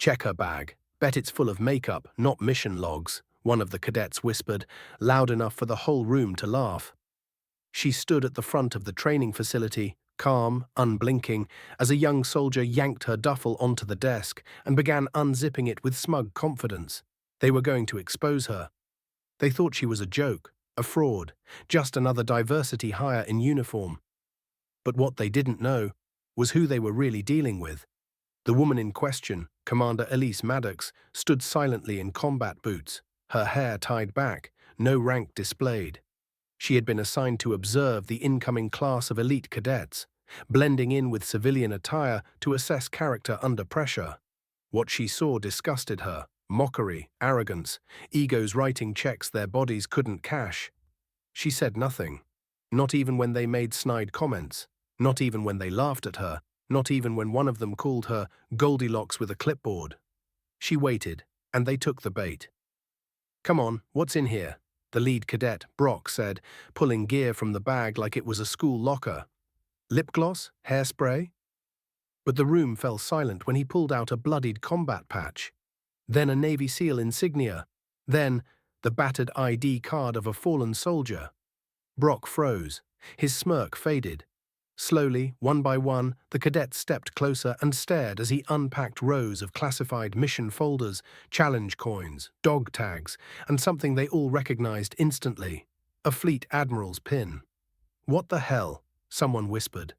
"Check her bag. Bet it's full of makeup, not mission logs," one of the cadets whispered, loud enough for the whole room to laugh. She stood at the front of the training facility, calm, unblinking, as a young soldier yanked her duffel onto the desk and began unzipping it with smug confidence. They were going to expose her. They thought she was a joke, a fraud, just another diversity hire in uniform. But what they didn't know was who they were really dealing with. The woman in question, Commander Elise Maddox, stood silently in combat boots, her hair tied back, no rank displayed. She had been assigned to observe the incoming class of elite cadets, blending in with civilian attire to assess character under pressure. What she saw disgusted her: mockery, arrogance, egos writing checks their bodies couldn't cash. She said nothing, not even when they made snide comments, not even when they laughed at her, not even when one of them called her Goldilocks with a clipboard. She waited, and they took the bait. "Come on, what's in here?" the lead cadet, Brock, said, pulling gear from the bag like it was a school locker. "Lip gloss? Hairspray?" But the room fell silent when he pulled out a bloodied combat patch. Then a Navy SEAL insignia. Then the battered ID card of a fallen soldier. Brock froze. His smirk faded. Slowly, one by one, the cadets stepped closer and stared as he unpacked rows of classified mission folders, challenge coins, dog tags, and something they all recognized instantly: a Fleet Admiral's pin. "What the hell?" someone whispered.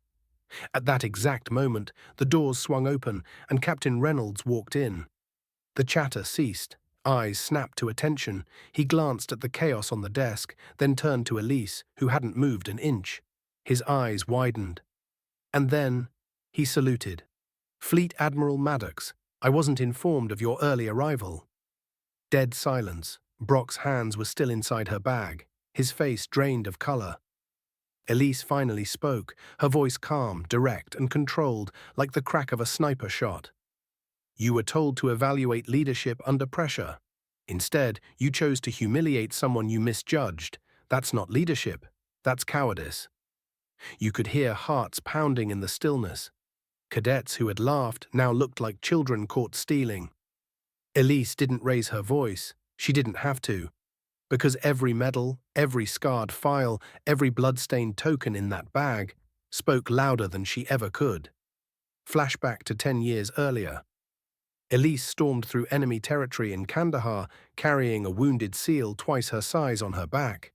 At that exact moment, the doors swung open and Captain Reynolds walked in. The chatter ceased. Eyes snapped to attention. He glanced at the chaos on the desk, then turned to Elise, who hadn't moved an inch. His eyes widened. And then he saluted. "Fleet Admiral Maddox, I wasn't informed of your early arrival." Dead silence. Brock's hands were still inside her bag, his face drained of color. Elise finally spoke, her voice calm, direct, and controlled, like the crack of a sniper shot. "You were told to evaluate leadership under pressure. Instead, you chose to humiliate someone you misjudged. That's not leadership. That's cowardice." You could hear hearts pounding in the stillness. Cadets who had laughed now looked like children caught stealing. Elise didn't raise her voice. She didn't have to. Because every medal, every scarred file, every blood-stained token in that bag spoke louder than she ever could. Flashback to 10 years earlier. Elise stormed through enemy territory in Kandahar, carrying a wounded SEAL twice her size on her back.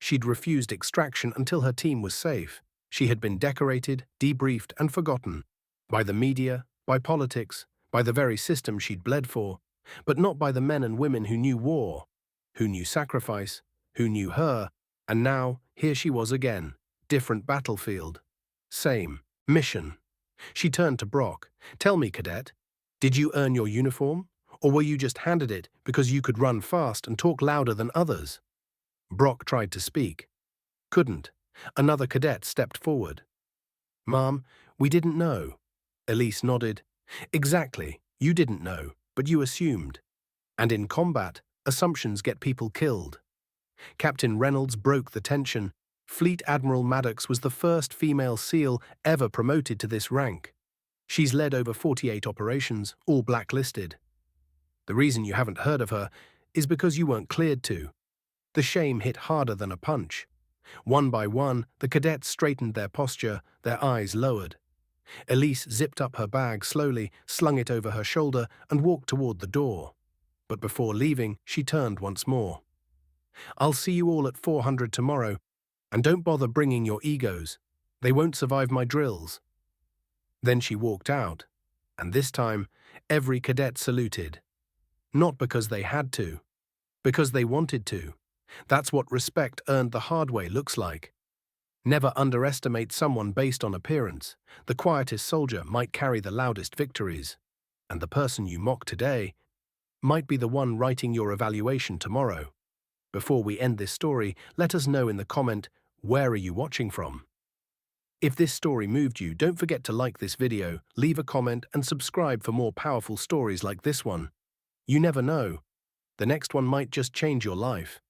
She'd refused extraction until her team was safe. She had been decorated, debriefed, and forgotten. By the media, by politics, by the very system she'd bled for, but not by the men and women who knew war, who knew sacrifice, who knew her, and now here she was again, different battlefield. Same mission. She turned to Brock. "Tell me, cadet, did you earn your uniform, or were you just handed it because you could run fast and talk louder than others?" Brock tried to speak. Couldn't. Another cadet stepped forward. "Ma'am, we didn't know." Elise nodded. "Exactly, you didn't know, but you assumed. And in combat, assumptions get people killed." Captain Reynolds broke the tension. Fleet Admiral Maddox was the first female SEAL ever promoted to this rank. She's led over 48 operations, all blacklisted. The reason you haven't heard of her is because you weren't cleared to. The shame hit harder than a punch. One by one, the cadets straightened their posture, their eyes lowered. Elise zipped up her bag slowly, slung it over her shoulder, and walked toward the door. But before leaving, she turned once more. "I'll see you all at 400 tomorrow, and don't bother bringing your egos. They won't survive my drills." Then she walked out, and this time, every cadet saluted. Not because they had to, because they wanted to. That's what respect earned the hard way looks like. Never underestimate someone based on appearance. The quietest soldier might carry the loudest victories. And the person you mock today might be the one writing your evaluation tomorrow. Before we end this story, let us know in the comment, where are you watching from? If this story moved you, don't forget to like this video, leave a comment, and subscribe for more powerful stories like this one. You never know. The next one might just change your life.